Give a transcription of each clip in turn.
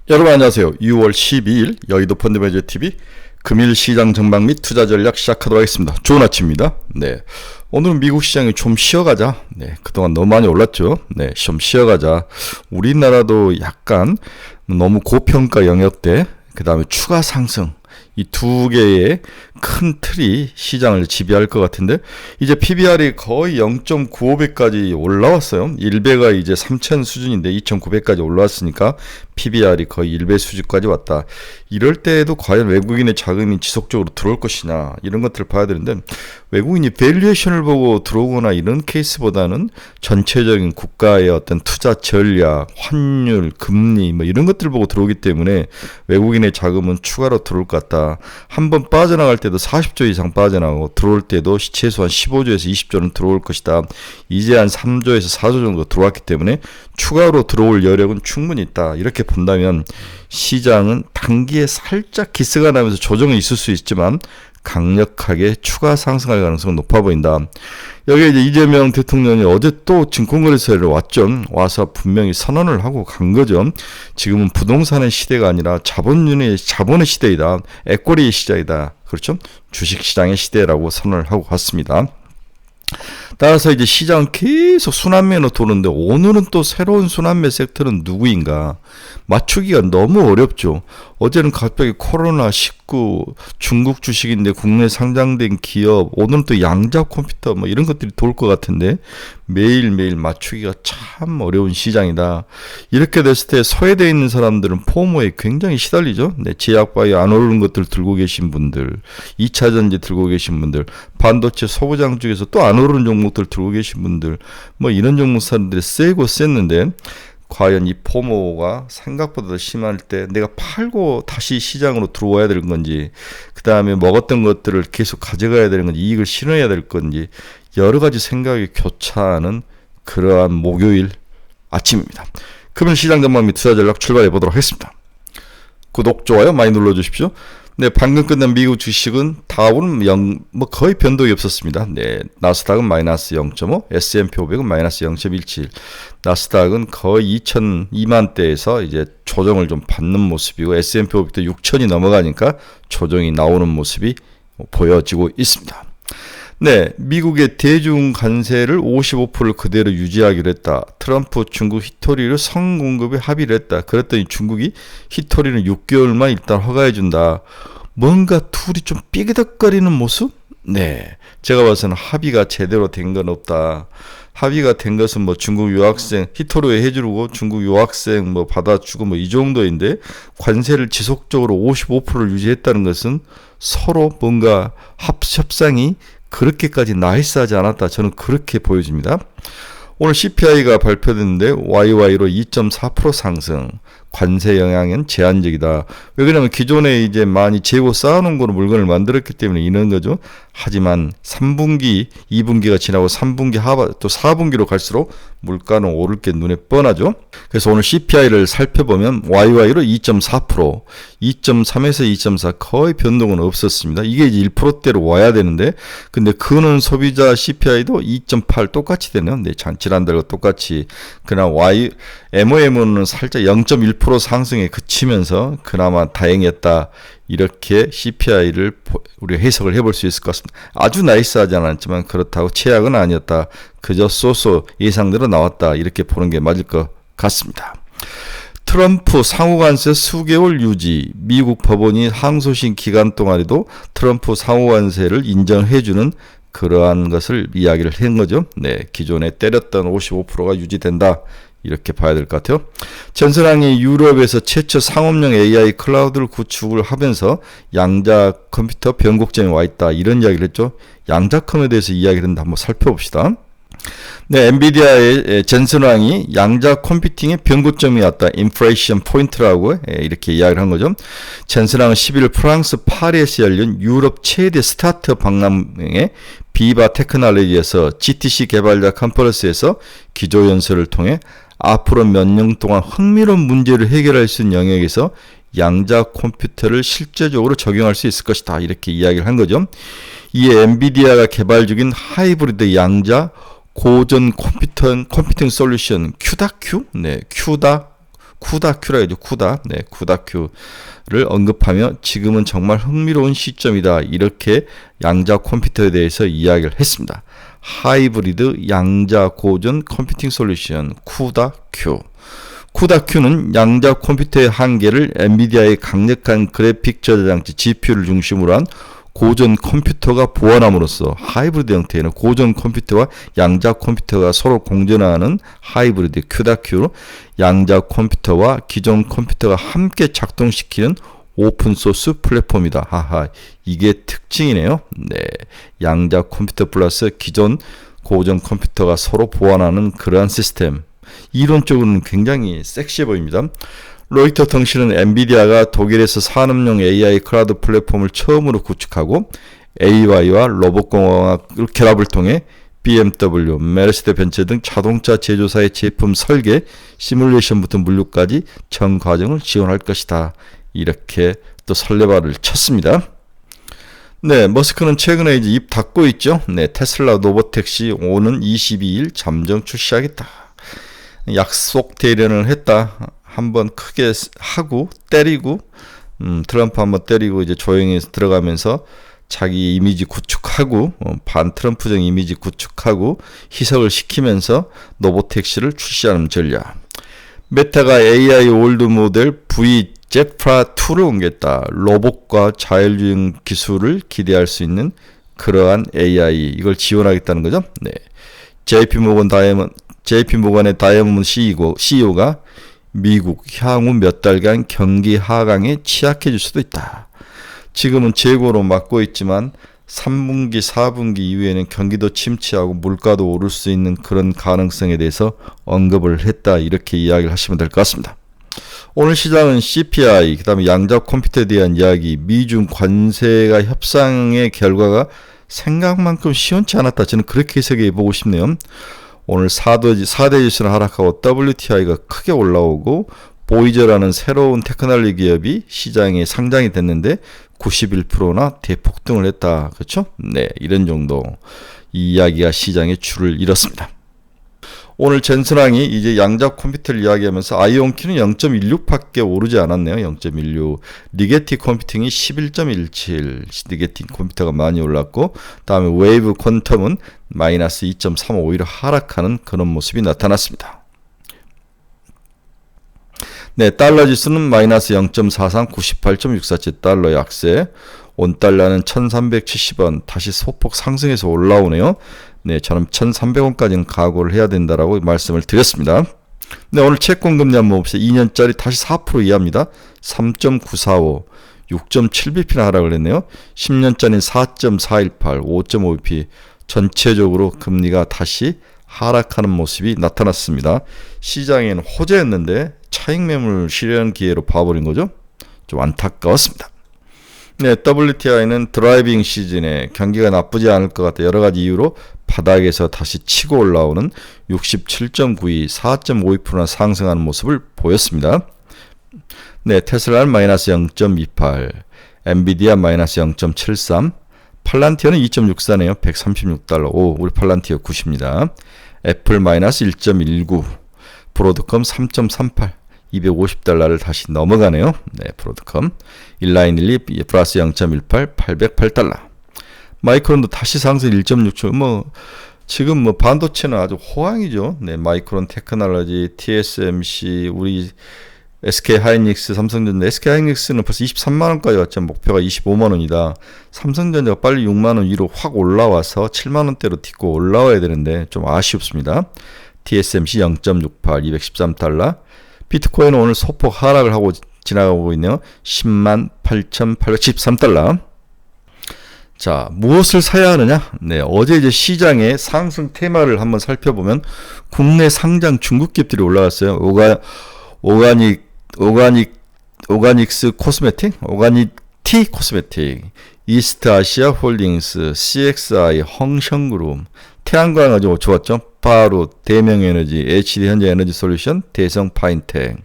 여러분 안녕하세요. 6월 12일 여의도 펀드매니저TV 금일 시장 전망 및 투자 전략 시작하도록 하겠습니다. 좋은 아침입니다. 네, 오늘은 미국 시장이 좀 쉬어가자. 네, 그동안 너무 많이 올랐죠. 네, 좀 쉬어가자. 우리나라도 약간 너무 고평가 영역대, 그 다음에 추가 상승, 이 두 개의 큰 틀이 시장을 지배할 것 같은데, 이제 PBR이 거의 0.95배까지 올라왔어요. 1배가 이제 3,000 수준인데 2,900까지 올라왔으니까 PBR이 거의 1배 수준까지 왔다. 이럴 때에도 과연 외국인의 자금이 지속적으로 들어올 것이냐, 이런 것들을 봐야 되는데, 외국인이 밸류에이션을 보고 들어오거나 이런 케이스보다는 전체적인 국가의 어떤 투자 전략, 환율, 금리 뭐 이런 것들을 보고 들어오기 때문에 외국인의 자금은 추가로 들어올 것 같다. 한번 빠져나갈 때도 40조 이상 빠져나가고, 들어올 때도 최소한 15조에서 20조는 들어올 것이다. 이제 한 3조에서 4조 정도 들어왔기 때문에 추가로 들어올 여력은 충분히 있다. 이렇게 본다면 시장은 단기에 살짝 기스가 나면서 조정이 있을 수 있지만 강력하게 추가 상승할 가능성은 높아 보인다. 여기에 이제 이재명 대통령이 어제 또 증권거래소에 왔죠. 와서 분명히 선언을 하고 간 거죠. 지금은 부동산의 시대가 아니라 자본의 시대이다. 에코리의 시대이다. 그렇죠? 주식시장의 시대라고 선언을 하고 갔습니다. 따라서 이제 시장은 계속 순환매로 도는데, 오늘은 또 새로운 순환매 섹터는 누구인가 맞추기가 너무 어렵죠. 어제는 갑자기 코로나19 중국 주식인데 국내 상장된 기업, 오늘은 또 양자 컴퓨터 뭐 이런 것들이 돌 것 같은데 매일매일 맞추기가 참 어려운 시장이다. 이렇게 됐을 때 소외되어 있는 사람들은 포모에 굉장히 시달리죠. 네, 제약바이오 안 오르는 것들 들고 계신 분들, 2차전지 들고 계신 분들, 반도체 소부장 중에서 또 안 오르는 종목들 들고 계신 분들, 뭐 이런 종목 사람들이 세고 셌는데, 과연 이 포모가 생각보다 더 심할 때 내가 팔고 다시 시장으로 들어와야 될 건지, 그 다음에 먹었던 것들을 계속 가져가야 되는 건지, 이익을 실현해야 될 건지, 여러 가지 생각이 교차하는 그러한 목요일 아침입니다. 금일 시장 전망 및 투자 전략 출발해 보도록 하겠습니다. 구독, 좋아요 많이 눌러주십시오. 네, 방금 끝난 미국 주식은 다우는 거의 변동이 없었습니다. 네, 나스닥은 마이너스 0.5, S&P 500은 마이너스 0.17. 나스닥은 거의 2만대에서 이제 조정을 좀 받는 모습이고, S&P 500도 6천이 넘어가니까 조정이 나오는 모습이 보여지고 있습니다. 네, 미국의 대중 관세를 55%를 그대로 유지하기로 했다. 트럼프 중국 히토리를 성공급에 합의를 했다. 그랬더니 중국이 히토리는 6개월만 일단 허가해준다. 뭔가 둘이 좀 삐그덕거리는 모습? 네, 제가 봐서는 합의가 제대로 된 건 없다. 합의가 된 것은 뭐 중국 유학생 히토리에 해주고 중국 유학생 뭐 받아주고 뭐 이 정도인데, 관세를 지속적으로 55%를 유지했다는 것은 서로 뭔가 협상이 그렇게까지 나이스하지 않았다. 저는 그렇게 보여집니다. 오늘 CPI가 발표됐는데 YY로 2.4% 상승. 관세 영향은 제한적이다. 왜 그러냐면 기존에 이제 많이 재고 쌓아놓은 거로 물건을 만들었기 때문에 이런 거죠. 하지만 3분기, 2분기가 지나고 3분기 하반, 또 4분기로 갈수록 물가는 오를 게 눈에 뻔하죠. 그래서 오늘 CPI를 살펴보면 YY로 2.4%, 2.3에서 2.4 거의 변동은 없었습니다. 이게 이제 1%대로 와야 되는데, 근데 그는 소비자 CPI도 2.8 똑같이 되네요. 네, 지난달과 똑같이. 그러나 MOM은 살짝 0.1% 상승에 그치면서 그나마 다행이었다. 이렇게 CPI를 우리가 해석을 해볼 수 있을 것 같습니다. 아주 나이스하지 않았지만 그렇다고 최악은 아니었다. 그저 쏘쏘 예상대로 나왔다. 이렇게 보는 게 맞을 것 같습니다. 트럼프 상호관세 수개월 유지. 미국 법원이 항소심 기간 동안에도 트럼프 상호관세를 인정해주는 그러한 것을 이야기를 한 거죠. 네, 기존에 때렸던 55%가 유지된다. 이렇게 봐야 될 것 같아요. 전선왕이 유럽에서 최초 상업용 AI 클라우드를 구축을 하면서 양자 컴퓨터 변곡점에 와 있다. 이런 이야기를 했죠. 양자컴에 대해서 이야기를 했는데 한번 살펴봅시다. 네, 엔비디아의 젠슨왕이 양자 컴퓨팅의 변곡점이 왔다. 인플레이션 포인트라고 이렇게 이야기를 한 거죠. 젠슨왕은 11일 프랑스 파리에서 열린 유럽 최대 스타트업 박람회 비바 테크놀로지에서 GTC 개발자 컨퍼런스에서 기조연설을 통해 앞으로 몇 년 동안 흥미로운 문제를 해결할 수 있는 영역에서 양자 컴퓨터를 실제적으로 적용할 수 있을 것이다. 이렇게 이야기를 한 거죠. 이에 엔비디아가 개발 중인 하이브리드 양자 고전 컴퓨팅 솔루션 큐다큐? 네, 큐다 쿠다큐라 해죠. 쿠다. 네, 쿠다큐를 언급하며 지금은 정말 흥미로운 시점이다. 이렇게 양자 컴퓨터에 대해서 이야기를 했습니다. 하이브리드 양자 고전 컴퓨팅 솔루션 쿠다큐. 쿠다큐는 양자 컴퓨터의 한계를 엔비디아의 강력한 그래픽 저장장치 GPU를 중심으로 한 고전 컴퓨터가 보완함으로써 하이브리드 형태의 고전 컴퓨터와 양자 컴퓨터가 서로 공존하는 하이브리드 쿠다큐로 양자 컴퓨터와 기존 컴퓨터가 함께 작동시키는 오픈소스 플랫폼이다. 하하, 이게 특징이네요. 네, 양자 컴퓨터 플러스 기존 고전 컴퓨터가 서로 보완하는 그러한 시스템. 이론적으로는 굉장히 섹시해 보입니다. 로이터 통신은 엔비디아가 독일에서 산업용 AI 클라우드 플랫폼을 처음으로 구축하고 AI와 로봇공학 결합을 통해 BMW, 메르세데 벤츠 등 자동차 제조사의 제품 설계, 시뮬레이션부터 물류까지 전 과정을 지원할 것이다. 이렇게 또 설레발을 쳤습니다. 네, 머스크는 최근에 이제 입 닫고 있죠. 네, 테슬라 로보택시 오는 22일 잠정 출시하겠다. 약속 대련을 했다. 한번 크게 하고 때리고 트럼프 한번 때리고 이제 조용히 들어가면서 자기 이미지 구축하고 반 트럼프적 이미지 구축하고 희석을 시키면서 로보택시를 출시하는 전략. 메타가 AI 올드 모델 V 제프라 2를 옮겼다. 로봇과 자율주행 기술을 기대할 수 있는 그러한 AI 이걸 지원하겠다는 거죠. 네. JP모건의 다이아몬드 CEO가 미국 향후 몇 달간 경기 하강에 취약해질 수도 있다. 지금은 재고로 막고 있지만 3분기, 4분기 이후에는 경기도 침체하고 물가도 오를 수 있는 그런 가능성에 대해서 언급을 했다. 이렇게 이야기를 하시면 될 것 같습니다. 오늘 시장은 CPI, 그 다음에 양자 컴퓨터에 대한 이야기, 미중 관세가 협상의 결과가 생각만큼 시원치 않았다. 저는 그렇게 해석해 보고 싶네요. 오늘 4대 지수는 하락하고 WTI가 크게 올라오고 보이저라는 새로운 테크놀로지 기업이 시장에 상장이 됐는데 91%나 대폭등을 했다. 그렇죠? 네, 이런 정도 이 이야기가 시장의 줄을 잃었습니다. 오늘 젠슨왕이 이제 양자 컴퓨터를 이야기하면서 아이온키는 0.16밖에 오르지 않았네요. 0.16. 리게티 컴퓨팅이 11.17. 리게티 컴퓨터가 많이 올랐고 다음에 웨이브 퀀텀은 마이너스 2.35 오히려 하락하는 그런 모습이 나타났습니다. 네, 달러 지수는 마이너스 0.43 98.647 달러 약세. 온달러는 1370원 다시 소폭 상승해서 올라오네요. 네, 저는 1300원까지는 각오를 해야 된다라고 말씀을 드렸습니다. 네, 오늘 채권 금리 한번 봅시다. 2년짜리 다시 4% 이하입니다. 3.945, 6.7bp나 하락을 했네요. 10년짜리는 4.418, 5.5bp. 전체적으로 금리가 다시 하락하는 모습이 나타났습니다. 시장에는 호재였는데 차익 매물 실현 기회로 봐버린 거죠. 좀 안타까웠습니다. 네, WTI는 드라이빙 시즌에 경기가 나쁘지 않을 것 같아 여러 가지 이유로 바닥에서 다시 치고 올라오는 67.92, 4.52%나 상승하는 모습을 보였습니다. 네, 테슬라는 마이너스 0.28, 엔비디아 마이너스 0.73, 팔란티어는 2.64네요. 136달러. 오, 우리 팔란티어 9입니다. 애플 마이너스 1.19, 브로드컴 3.38, 250달러를 다시 넘어가네요. 네, 브로드컴. 인라인일리 플러스 0.18, 808달러. 마이크론도 다시 상승 1.67. 지금 반도체는 아주 호황이죠. 네, 마이크론 테크놀로지, TSMC, 우리 SK 하이닉스, 삼성전자. SK 하이닉스는 벌써 23만원까지 왔죠. 목표가 25만원이다. 삼성전자가 빨리 6만원 위로 확 올라와서 7만원대로 딛고 올라와야 되는데 좀 아쉽습니다. TSMC 0.68, 213달러. 비트코인은 오늘 소폭 하락을 하고 지나가고 있네요. 10만 8,813달러. 자, 무엇을 사야 하느냐? 네, 어제 이제 시장의 상승 테마를 한번 살펴보면 국내 상장 중국 기업들이 올라갔어요. 오가닉스 코스메틱, 오가니티 코스메틱, 이스트 아시아 홀딩스, CXI, 헝성그룹, 태양광 아주 좋았죠. 바로 대명에너지, HD 현재 에너지 솔루션, 대성 파인텍.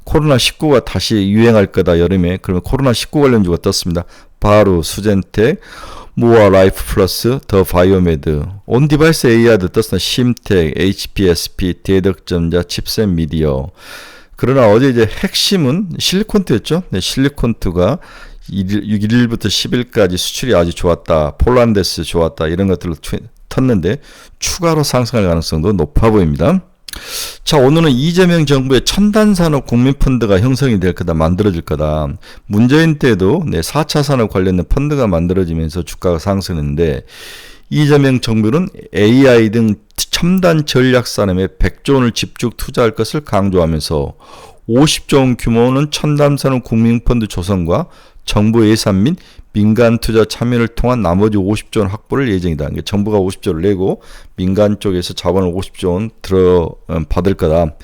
코로나19가 다시 유행할 거다 여름에. 그러면 코로나19 관련주가 떴습니다. 바로 수젠텍, 모아 라이프 플러스, 더 바이오메드, 온디바이스 AI도 떴습니다. 심텍, HPSP, 대덕전자, 칩셋 미디어. 그러나 어제 이제 핵심은 실리콘트였죠. 네, 실리콘트가 6일부터 10일까지 수출이 아주 좋았다. 폴란데스 좋았다. 이런 것들을 텄는데 추가로 상승할 가능성도 높아 보입니다. 자, 오늘은 이재명 정부의 첨단산업 국민펀드가 형성이 될 거다, 만들어질 거다. 문재인 때도 4차 산업 관련된 펀드가 만들어지면서 주가가 상승했는데 이재명 정부는 AI 등 첨단 전략 산업에 100조 원을 집중 투자할 것을 강조하면서 50조 원 규모는 첨단 산업 국민펀드 조성과 정부 예산 및 민간 투자 참여를 통한 나머지 50조 원 확보를 예정이다. 그러니까 정부가 50조를 내고 민간 쪽에서 자본을 50조 원 받을 거다.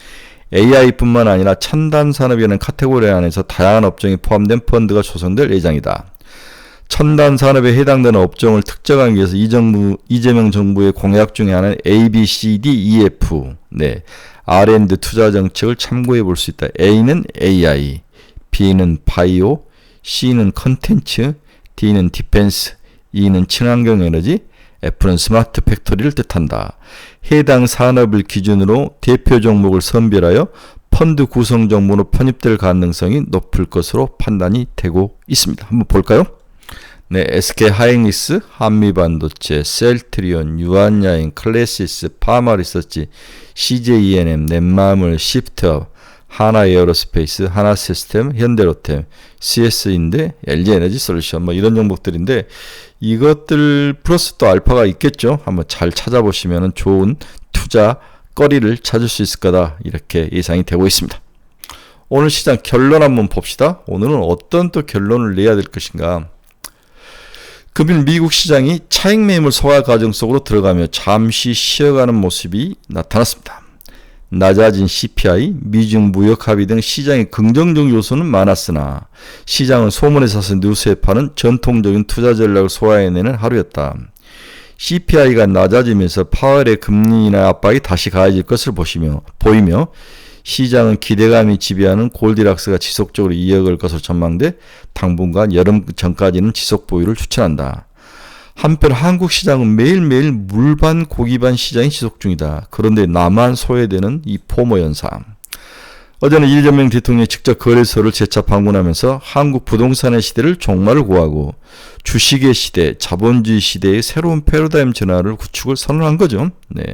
AI뿐만 아니라 첨단 산업이라는 카테고리 안에서 다양한 업종이 포함된 펀드가 조성될 예정이다. 첨단 산업에 해당되는 업종을 특정하기 위해서 이재명 정부의 공약 중에 하나는 A, B, C, D, E, F R&D 투자 정책을 참고해 볼 수 있다. A는 AI, B는 바이오, C는 컨텐츠, D는 디펜스, E는 친환경 에너지, F는 스마트 팩토리를 뜻한다. 해당 산업을 기준으로 대표 종목을 선별하여 펀드 구성 종목으로 편입될 가능성이 높을 것으로 판단이 되고 있습니다. 한번 볼까요? 네, SK하이닉스, 한미반도체, 셀트리온, 유한야행, 클래시스, 파마리서치, CJENM, 넷마물, 시프트업, 하나에어로스페이스, 하나시스템, 현대로템, CS인데 LG에너지솔루션 이런 종목들인데 이것들 플러스 또 알파가 있겠죠. 한번 잘 찾아보시면 좋은 투자 거리를 찾을 수 있을 거다 이렇게 예상이 되고 있습니다. 오늘 시장 결론 한번 봅시다. 오늘은 어떤 또 결론을 내야 될 것인가. 금일 미국 시장이 차익 매물 소화 과정 속으로 들어가며 잠시 쉬어가는 모습이 나타났습니다. 낮아진 CPI, 미중 무역 합의 등 시장의 긍정적 요소는 많았으나 시장은 소문에 사서 뉴스에 파는 전통적인 투자 전략을 소화해내는 하루였다. CPI가 낮아지면서 파월의 금리 인하 압박이 다시 가해질 것을 보이며 시장은 기대감이 지배하는 골디락스가 지속적으로 이어갈 것으로 전망돼 당분간 여름 전까지는 지속 보유를 추천한다. 한편 한국 시장은 매일매일 물반 고기반 시장이 지속 중이다. 그런데 나만 소외되는 이 포모 현상. 어제는 이재명 대통령이 직접 거래소를 재차 방문하면서 한국 부동산의 시대를 종말을 고하고 주식의 시대, 자본주의 시대의 새로운 패러다임 전환을 구축을 선언한 거죠. 네.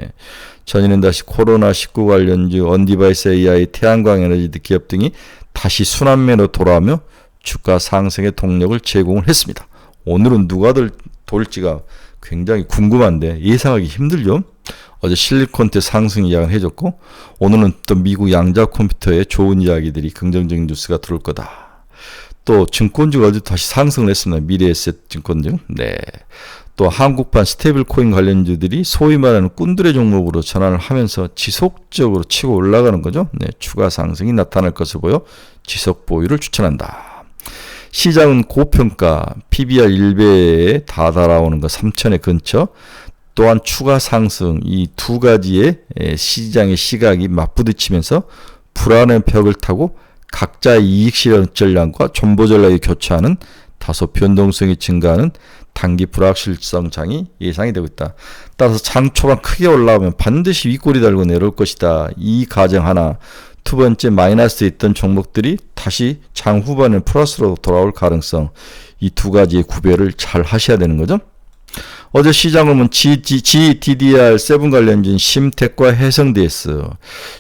전에는 다시 코로나19 관련주, 언디바이스 AI, 태양광 에너지 기업 등이 다시 순환매로 돌아오며 주가 상승의 동력을 제공을 했습니다. 오늘은 누가 돌지가 굉장히 궁금한데 예상하기 힘들죠. 어제 실리콘트 상승 이야기를 해줬고 오늘은 또 미국 양자 컴퓨터의 좋은 이야기들이 긍정적인 뉴스가 들어올 거다. 또 증권주가 어제 다시 상승을 했습니다. 미래에셋 증권주. 네. 또 한국판 스테이블 코인 관련주들이 소위 말하는 꾼들의 종목으로 전환을 하면서 지속적으로 치고 올라가는 거죠. 네. 추가 상승이 나타날 것을 보여 지속 보유를 추천한다. 시장은 고평가, PBR 1배에 다 달아오는 거 3천의 근처, 또한 추가 상승, 이 두 가지의 시장의 시각이 맞부딪히면서 불안의 벽을 타고 각자의 이익 실현 전략과 존버 전략이 교차하는 다소 변동성이 증가하는 단기 불확실성장이 예상이 되고 있다. 따라서 장 초반 크게 올라오면 반드시 윗꼬리 달고 내려올 것이다. 이 가정 하나. 두 번째 마이너스에 있던 종목들이 다시 장 후반에 플러스로 돌아올 가능성. 이 두 가지의 구별을 잘 하셔야 되는 거죠. 어제 시장을 보면 GDDR7 관련주인 심텍과 해성DS,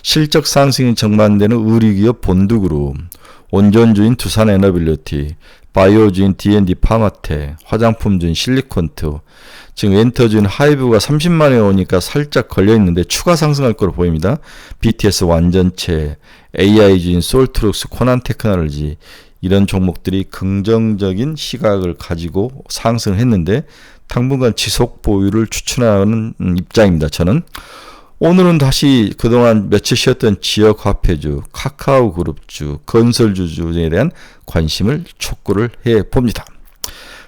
실적 상승이 전망되는 의류기업 본두그룹, 원전주인 두산에너빌리티, 바이오주인 D&D 파마텍, 화장품주인 실리콘트, 지금 엔터주인 하이브가 30만원에 오니까 살짝 걸려있는데 추가 상승할 거로 보입니다. BTS 완전체, AI주인 솔트룩스, 코난테크놀로지 이런 종목들이 긍정적인 시각을 가지고 상승했는데 당분간 지속 보유를 추천하는 입장입니다. 저는 오늘은 다시 그동안 며칠 쉬었던 지역 화폐주, 카카오 그룹주, 건설주주에 대한 관심을 촉구를 해 봅니다.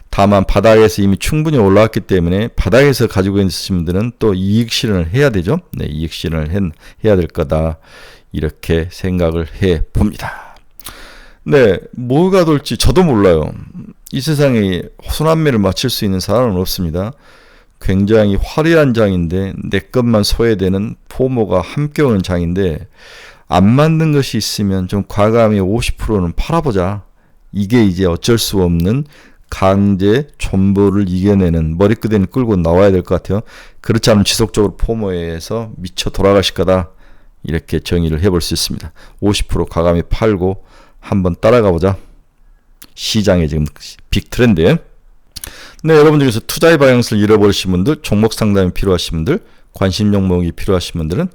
다만 바닥에서 이미 충분히 올라왔기 때문에 바닥에서 가지고 있으신 분들은 또 이익 실현을 해야 되죠. 네, 이익 실현을 해야 될 거다. 이렇게 생각을 해 봅니다. 네, 뭐가 돌지 저도 몰라요. 이 세상에 순환매를 맞출 수 있는 사람은 없습니다. 굉장히 화려한 장인데 내 것만 소외되는 포모가 함께 오는 장인데 안 맞는 것이 있으면 좀 과감히 50%는 팔아보자. 이게 이제 어쩔 수 없는 강제 존버를 이겨내는 머리끄댕이 끌고 나와야 될 것 같아요. 그렇지 않으면 지속적으로 포모에서 미쳐 돌아가실 거다. 이렇게 정의를 해볼 수 있습니다. 50% 과감히 팔고 한번 따라가 보자. 시장의 지금 빅 트렌드에. 네, 여러분 중에서 투자의 방향을 잃어버리신 분들, 종목 상담이 필요하신 분들, 관심 종목이 필요하신 분들은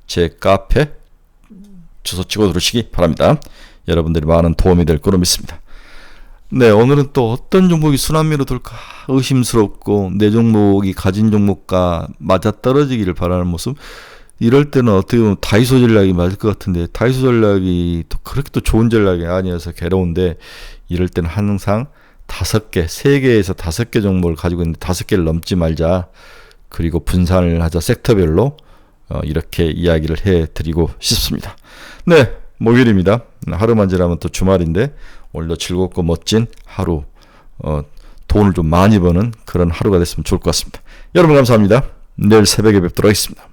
제 카페 주소 찍어 들으시기 바랍니다. 여러분들이 많은 도움이 될 거로 믿습니다. 네, 오늘은 또 어떤 종목이 순환매로 돌까 의심스럽고 내 종목이 가진 종목과 맞아떨어지기를 바라는 모습. 이럴 때는 어떻게 보면 다이소 전략이 맞을 것 같은데 다이소 전략이 또 그렇게 또 좋은 전략이 아니어서 괴로운데, 이럴 때는 항상 5개, 3개에서 5개 종목을 가지고 있는데 5개를 넘지 말자. 그리고 분산을 하자. 섹터별로 이렇게 이야기를 해드리고 싶습니다. 네, 목요일입니다. 하루만 지나면 또 주말인데 오늘도 즐겁고 멋진 하루, 돈을 좀 많이 버는 그런 하루가 됐으면 좋을 것 같습니다. 여러분 감사합니다. 내일 새벽에 뵙도록 하겠습니다.